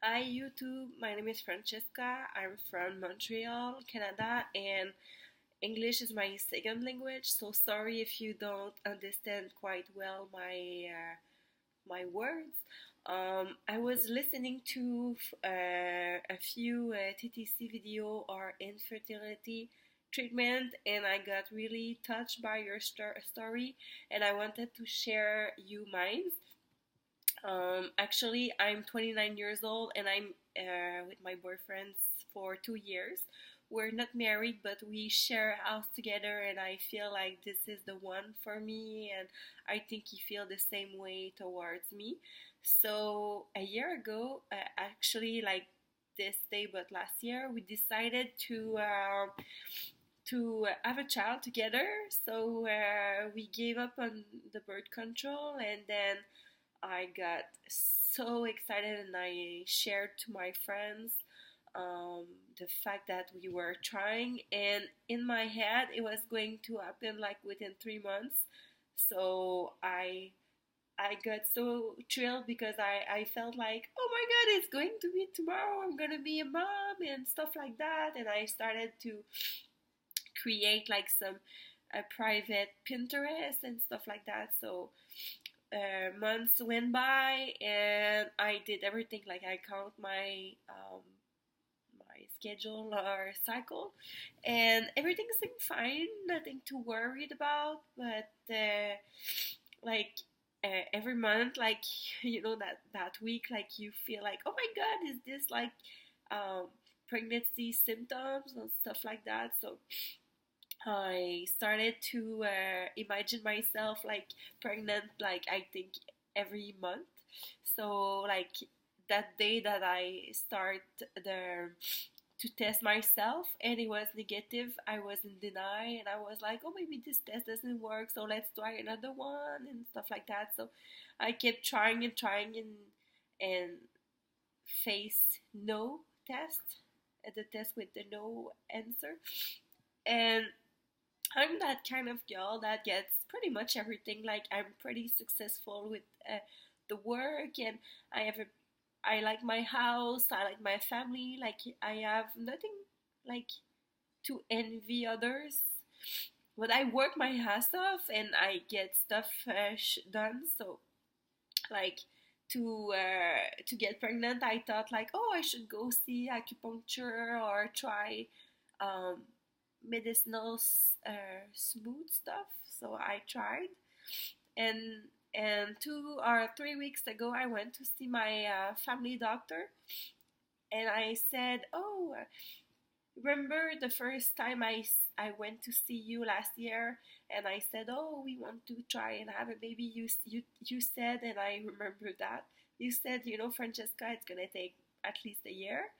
Hi YouTube, my name is Francesca. I'm from Montreal, Canada, and English is my second language. So sorry if you don't understand quite well my words. I was listening to a few TTC video or infertility treatment, and I got really touched by your story, and I wanted to share you mine. Actually, I'm 29 years old and I'm with my boyfriend for 2 years. We're not married, but we share a house together, and I feel like this is the one for me, and I think he feels the same way towards me. So a year ago, actually, like this day, but last year, we decided to have a child together. So we gave up on the birth control, and then I got so excited and I shared to my friends um, the fact that we were trying, and in my head it was going to happen like within 3 months. So I got so thrilled because I felt like, oh my god, it's going to be tomorrow, I'm gonna be a mom and stuff like that. And I started to create like some private Pinterest and stuff like that. So months went by and I did everything, like I count my schedule or cycle, and everything seemed fine, nothing too worried about. But like every month, like that week, like you feel like, oh my god, is this like um, pregnancy symptoms and stuff like that. So I started to imagine myself like pregnant, like I think every month. So like that day that I start the to test myself and it was negative, I was in denial and I was like, oh, maybe this test doesn't work, so let's try another one and stuff like that. So I kept trying and trying and face no test, the test with the no answer. And I'm that kind of girl that gets pretty much everything. Like I'm pretty successful with the work, and I have a, I like my house. I like my family. Like I have nothing like to envy others. But I work my ass off, and I get stuff done. So like to get pregnant, I thought like, oh, I should go see acupuncture or try um, medicinal smooth stuff. So I tried, and 2 or 3 weeks ago, I went to see my family doctor, and I said, "Oh, remember the first time I went to see you last year, and I said, oh, we want to try and have a baby. You said, and I remember that you said, Francesca, it's gonna take at least a year."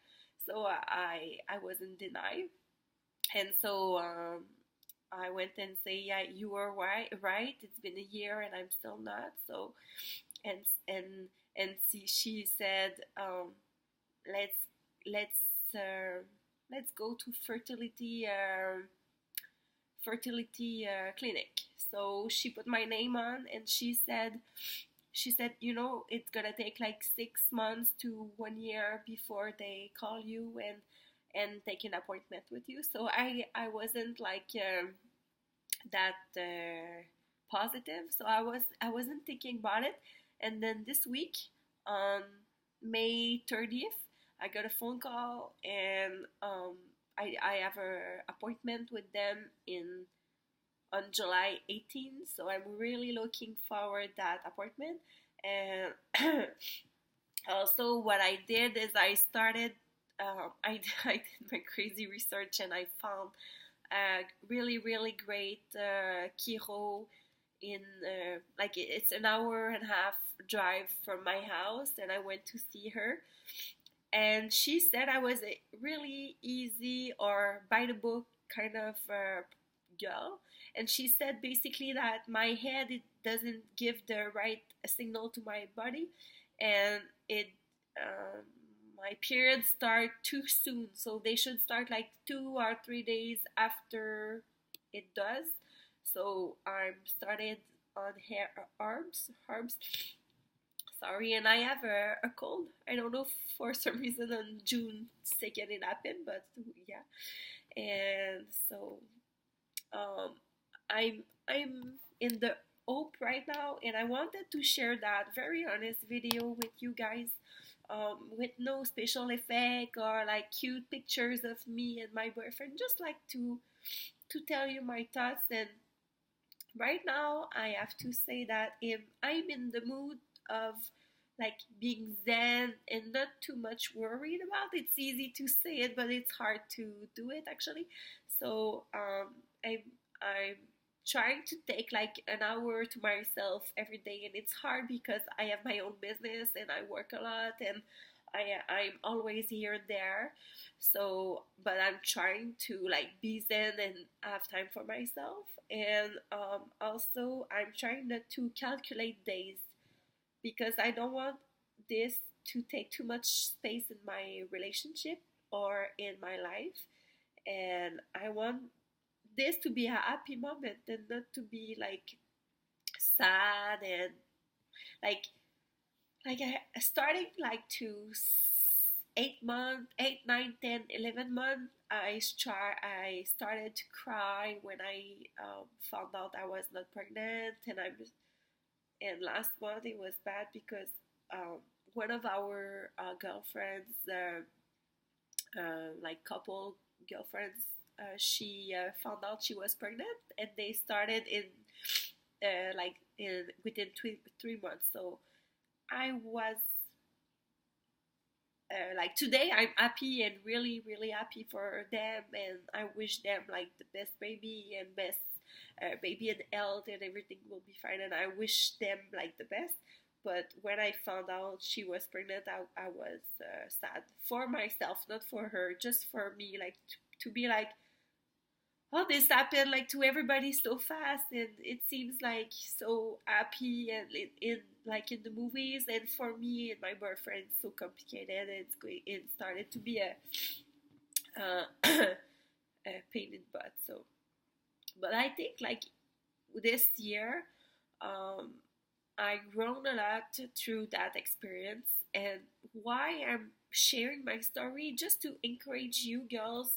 So I was in denial, and so I went and say, yeah, you were right. It's been a year and I'm still not. So and and she said, let's let's let's go to fertility clinic. So she put my name on, and she said, it's gonna take like 6 months to 1 year before they call you and take an appointment with you. So I wasn't like that positive. So I wasn't thinking about it. And then this week, on May 30th, I got a phone call, and I have a appointment with them in on July 18th. So I'm really looking forward to that appointment. And also, what I did is I started. I did my crazy research, and I found a really really great chiro in like it's an hour and a half drive from my house, and I went to see her, and she said I was a really easy or by the book kind of girl. And she said basically that my head, it doesn't give the right signal to my body, and it um, my periods start too soon, so they should start like 2 or 3 days after it does. So I'm started on hair herbs sorry. And I have a cold. I don't know if for some reason on June 2nd it happened, but yeah. And so um, I'm in the hope right now, and I wanted to share that very honest video with you guys, with no special effect or like cute pictures of me and my boyfriend. Just like to tell you my thoughts. And right now, I have to say that if I'm in the mood of like being zen and not too much worried about, it's easy to say it, but it's hard to do it actually. So I'm trying to take like an hour to myself every day, and it's hard because I have my own business and I work a lot, and I'm always here and there. So, but I'm trying to like be zen and have time for myself. And also, I'm trying not to calculate days because I don't want this to take too much space in my relationship or in my life. And I want this to be a happy moment and not to be like sad and like I starting like to 8 month, 8, 9, 10, 11 month. I started to cry when I found out I was not pregnant, and last month it was bad because um, one of our girlfriends, like couple girlfriends, she found out she was pregnant, and they started in like in within 3 months. So I was like today I'm happy and really really happy for them, and I wish them like the best baby and best baby and health, and everything will be fine, and I wish them like the best. But when I found out she was pregnant, I was sad for myself, not for her, just for me, like to be like, oh, this happened like to everybody so fast, and it seems like so happy and in like in the movies, and for me and my boyfriend it's so complicated. It started to be a pain in the butt. So, but I think like this year, um, I grown a lot through that experience, and why I'm sharing my story just to encourage you girls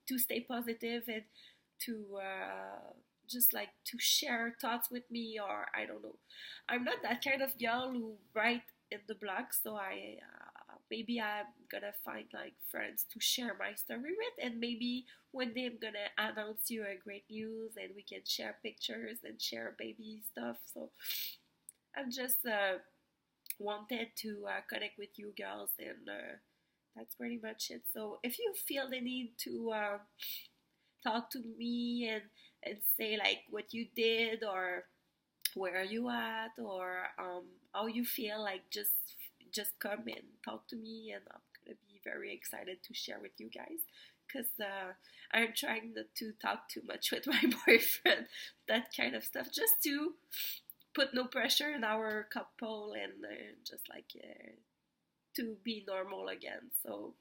to stay positive and to just like to share thoughts with me, or I don't know. I'm not that kind of girl who write in the blog, so I maybe I'm gonna find like friends to share my story with, and maybe one day I'm gonna announce you a great news, and we can share pictures and share baby stuff. So I'm just wanted to connect with you girls, and that's pretty much it. So if you feel the need to talk to me and say like what you did, or where are you at, or how you feel, like just come and talk to me, and I'm gonna be very excited to share with you guys, because I'm trying not to talk too much with my boyfriend, that kind of stuff, just to put no pressure in our couple, and just like to be normal again. So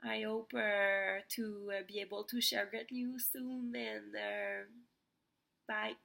I hope to be able to share good news soon, and bye.